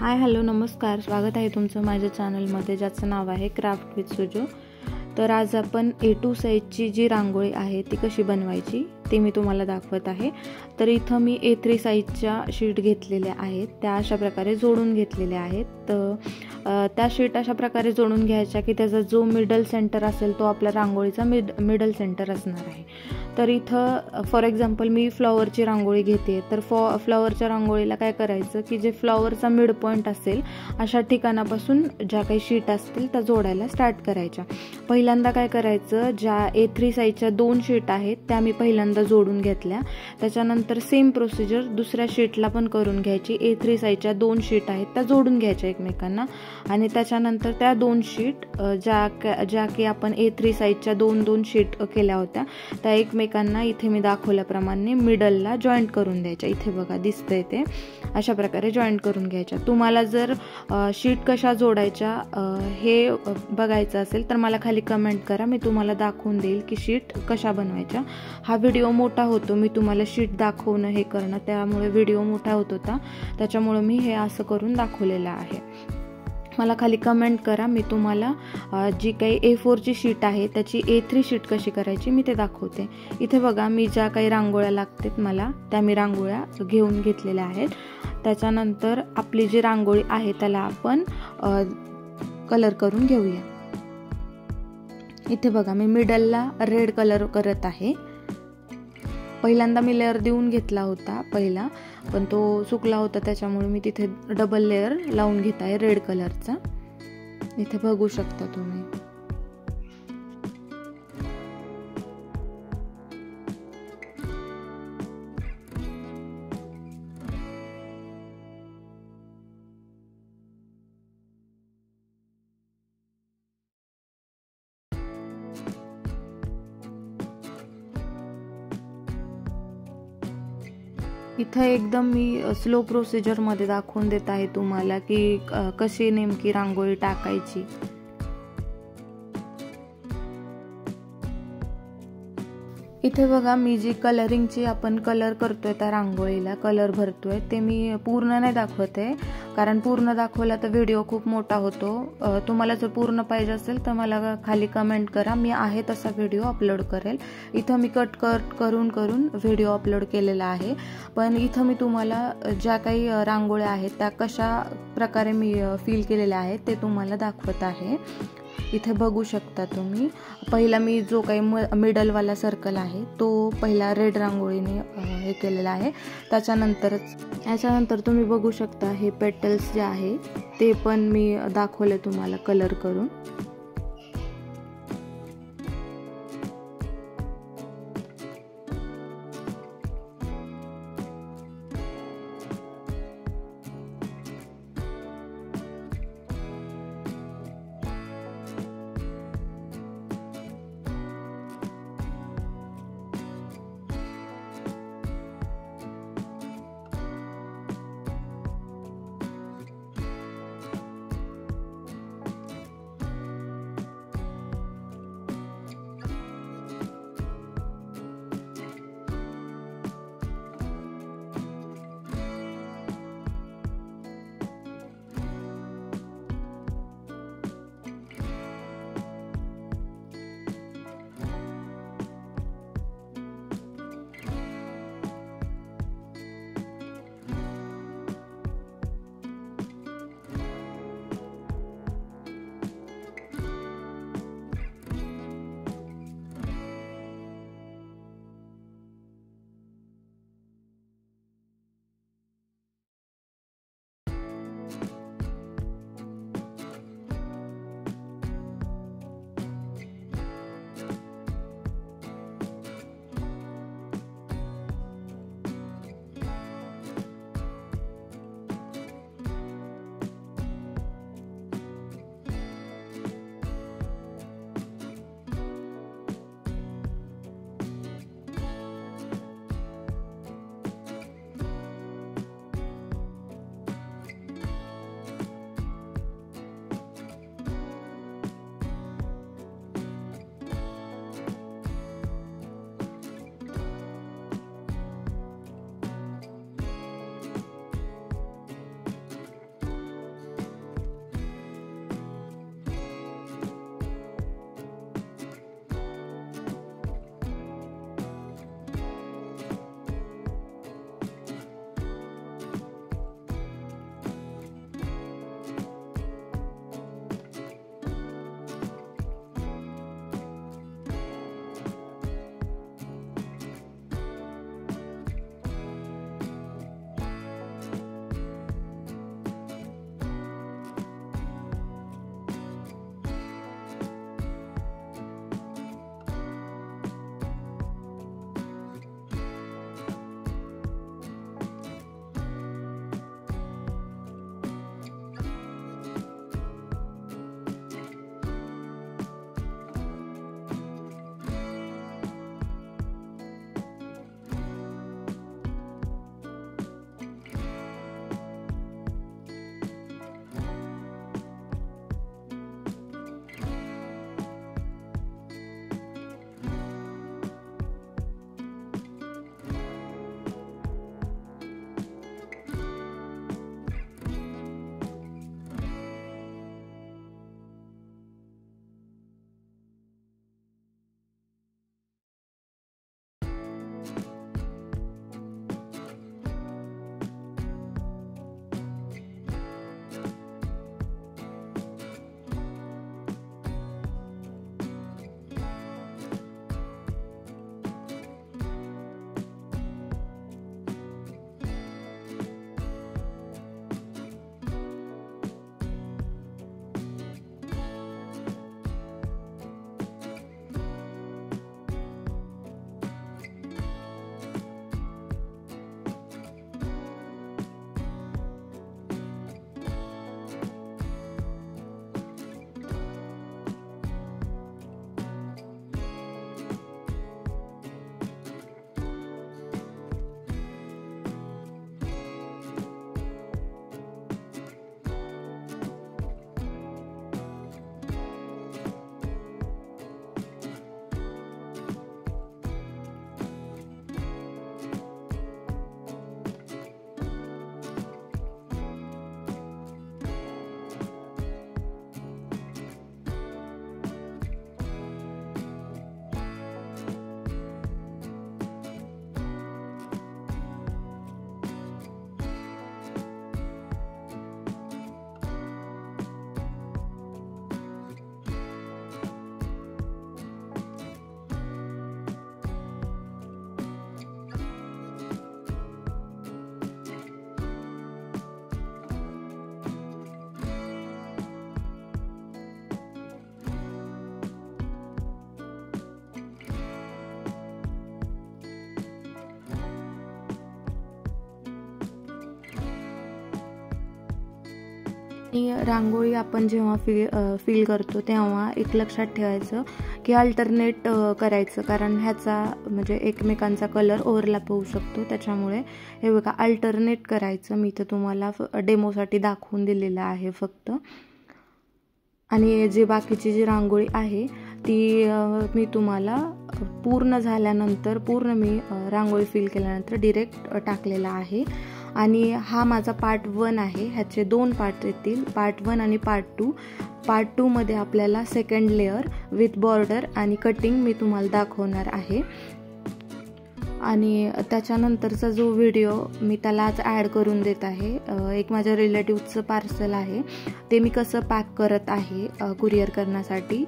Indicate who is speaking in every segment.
Speaker 1: Hi hello नमस्कार, स्वागत आहे तुमचं माझ्या चॅनलमध्ये ज्याचं नाव आहे क्राफ्ट विथ सुजो। तर आज आपण A2 साईजची जी रांगोळी आहे ती कशी बनवायची ते मी तुम्हाला दाखवत आहे। तर इथं मी A3 साईजच्या शीट घेतलेल्या आहेत, त्या अशा प्रकारे जोडून घेतलेल्या आहेत। तर त्या शीट अशा प्रकारे जोडून घ्यायच्या की त्याचा जो मिडल सेंटर असेल तो आपल्या रांगोळीचा मिडल सेंटर असणार आहे। तर इथं फॉर एक्झाम्पल मी फ्लॉवरची रांगोळी घेते, तर फ्लॉवरच्या रांगोळीला काय करायचं की जे फ्लॉवरचा मिड पॉइंट असेल अशा ठिकाणापासून ज्या काही शीट असतील त्या जोडायला स्टार्ट करायच्या। पहिल्यांदा काय करायचं, ज्या A3 साईजच्या 2 शीट आहेत त्या मी पहिल्यांदा जोडून घेतल्या। त्याच्यानंतर सेम प्रोसिजर दुसऱ्या शीटला पण करून घ्यायची। A3 साईजच्या 2 शीट आहेत त्या जोडून घ्यायच्या एकमेकांना, आणि त्याच्यानंतर त्या 2 शीट ज्या की आपण A3 साईजच्या 2 शीट केल्या होत्या त्या एकमेकांना इथे मी दाखवल्याप्रमाणे मिडलला जॉईंट करून द्यायच्या। इथे बघा दिसतंय ते अशा प्रकारे जॉईंट करून घ्यायच्या। तुम्हाला जर शीट कशा जोडायच्या हे बघायचं असेल तर मला खाली कमेंट करा, मी तुम्हाला दाखवून देईल की शीट कशा बनवायच्या। हा व्हिडिओ मोठा होतो, मी तुम्हाला शीट दाखवणं हे करणं त्यामुळे व्हिडिओ मोठा होत होता, त्याच्यामुळे मी हे असं करून दाखवलेलं आहे। मला खाली कमेंट करा, मी तुम्हाला जी काही A4 ची शीट आहे त्याची A3 शीट कशी करायची मी ते दाखवते। इथे बघा मी ज्या काही रांगोळ्या लागतात मला त्या मी रांगोळ्या घेऊन घेतलेल्या आहेत। त्याच्यानंतर आपली जी रांगोळी आहे त्याला आपण कलर करून घेऊया। इथे बघा मी मिडलला रेड कलर करत आहे। पहिल्यांदा मी लेअर देऊन घेतला होता पहिला, पण तो सुकला होता त्याच्यामुळे मी तिथे डबल लेअर लावून घेत आहे रेड कलरचा। इथे बघू शकता तुम्ही। इथं एकदम मी स्लो प्रोसिजर मध्ये दाखवून देत आहे तुम्हाला की कशी नेमकी रांगोळी टाकायची। इथे बघा मी जी कलरिंगची आपण कलर करतोय त्या रांगोळीला कलर भरतोय ते मी पूर्ण नाही दाखवत आहे, कारण पूर्ण दाखवला तर व्हिडिओ खूप मोठा होतो। तुम्हाला जर पूर्ण पाहिजे असेल तर मला खाली कमेंट करा, मी आहे तसा व्हिडिओ अपलोड करेल। इथं मी कट करून व्हिडिओ अपलोड केलेला आहे, पण इथं मी तुम्हाला ज्या काही रांगोळ्या आहेत त्या कशा प्रकारे मी फील केलेल्या आहेत ते तुम्हाला दाखवत आहे। इथे बघू शकता तुम्ही, पहिला मी जो काही मिडलवाला सर्कल आहे तो पहिला रेड रांगोळीने हे केलेला आहे। याच्यानंतर तुम्ही बघू शकता हे पेटल्स जे आहे ते पण मी दाखवले तुम्हाला कलर करून। रांगोळी आपण जेव्हा फील करतो तेव्हा एक लक्षात ठेवायचं की अल्टरनेट करायचं, कारण ह्याचा म्हणजे एकमेकांचा कलर ओव्हरलॅप होऊ शकतो. त्याच्यामुळे हे बघा अल्टरनेट करायचं. मी तर तुम्हाला डेमोसाठी दाखवून दिलेलं आहे फक्त. आणि जी बाकीची जी रांगोळी आहे ती मी तुम्हाला पूर्ण झाल्यानंतर मी रांगोळी फील केल्यानंतर डिरेक्ट टाकलेला आहे. आणि हा माझा पार्ट 1 आहे. ह्याचे 2 पार्ट येतील, पार्ट 1 आणि पार्ट 2. पार्ट 2 मध्ये आपल्याला सेकंड लेअर विथ बॉर्डर आणि कटिंग मी तुम्हाला दाखवणार आहे. आणि त्याच्यानंतरचा जो व्हिडिओ मी त्याला आज ॲड करून देत आहे. एक माझ्या रिलेटिव्हचं पार्सल आहे, ते मी कसं पॅक करत आहे कुरिअर करण्यासाठी.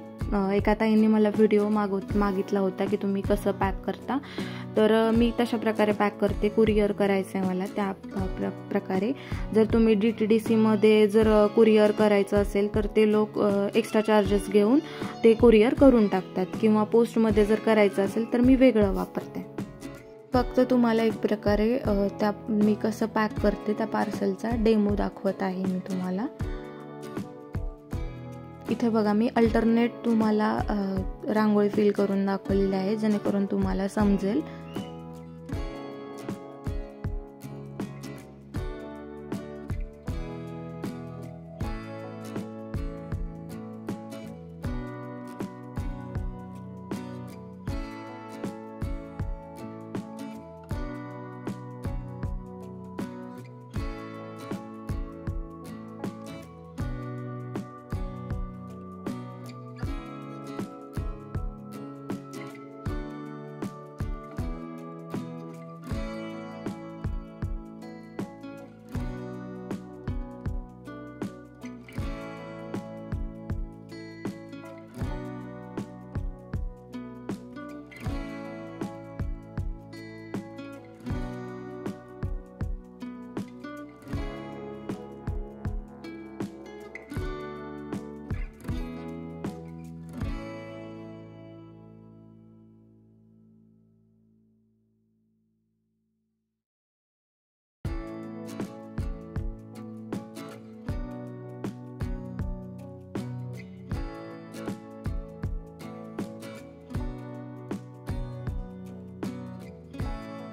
Speaker 1: एका ताईंनी मला व्हिडिओ मागितला होता की तुम्ही कसं पॅक करता, तर मी तशा प्रकारे पॅक करते. कुरिअर करायचं आहे मला त्या प्रकारे. जर तुम्ही DTDC मध्ये जर कुरिअर करायचं असेल तर ते लोक एक्स्ट्रा चार्जेस घेऊन ते कुरिअर करून टाकतात, किंवा पोस्टमध्ये जर करायचं असेल तर मी वेगळं वापरते. फक्त तुम्हाला एक प्रकारे त्या मी कसं पॅक करते त्या पार्सलचा डेमो दाखवत आहे मी तुम्हाला. इथे बघा मी अल्टरनेट तुम्हाला रांगोळी फील करून दाखवलेली आहे, जेणेकरून तुम्हाला समजेल.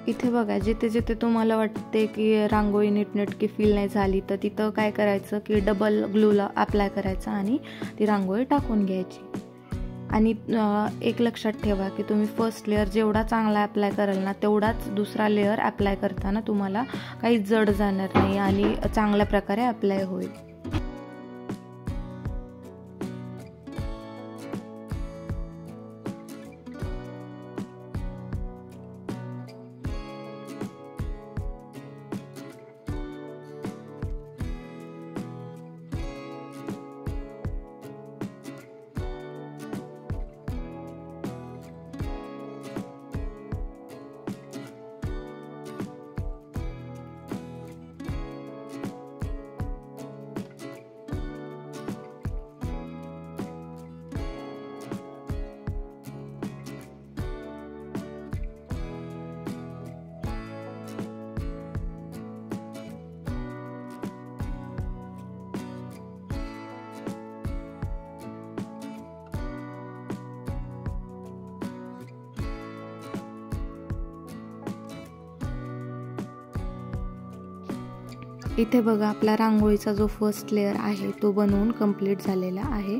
Speaker 1: इथे बघा जिथे जिथे तुम्हाला वाटते की रांगोळी नीटनेटकी फील नाही झाली तर तिथं काय करायचं की डबल ग्लूला अप्लाय करायचं आणि ती रांगोळी टाकून घ्यायची. आणि एक लक्षात ठेवा की तुम्ही फर्स्ट लेअर जेवढा चांगला अप्लाय कराल ना तेवढाच दुसरा लेअर अप्लाय करताना तुम्हाला काही जड जाणार नाही आणि चांगल्या प्रकारे अप्लाय होईल. इथे बघा आपला रांगोळीचा जो फर्स्ट लेअर आहे तो बनवून कंप्लीट झालेला आहे.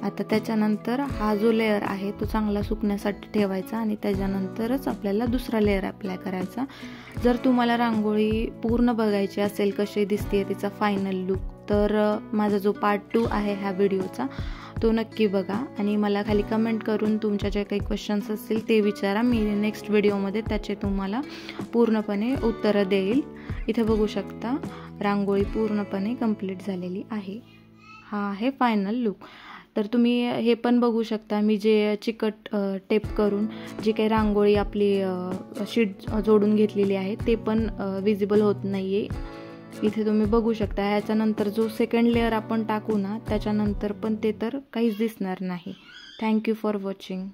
Speaker 1: आता त्याच्यानंतर हा जो लेअर आहे तो चांगला सुकण्यासाठी ठेवायचा आणि त्याच्यानंतरच आपल्याला दुसरा लेअर अप्लाय करायचा. जर तुम्हाला रांगोळी पूर्ण बघायची असेल कशी दिसते तिचा फायनल लुक, तर माझा जो पार्ट 2 आहे ह्या व्हिडिओचा तो नक्की बघा आणि मला खाली कमेंट करून तुमच्या जे काही क्वेश्चन्स असतील ते विचारा. मी नेक्स्ट व्हिडिओमध्ये त्याचे तुम्हाला पूर्णपणे उत्तरं देईल. इथे बघू शकता रांगोळी पूर्णपणे कंप्लीट झालेली आहे. हा आहे फायनल लुक. तर तुम्ही हे पण बघू शकता मी जे चिकट टेप करून जी काही रांगोळी आपली शीट जोडून घेतलेली आहे ते पण विजिबल होत नाही आहे. इथे तुम्ही बघू शकता. ह्याच्यानंतर जो सेकंड लेअर आपण टाकू ना त्याच्यानंतर पण ते तर काहीच दिसणार नाही. Thank you for watching.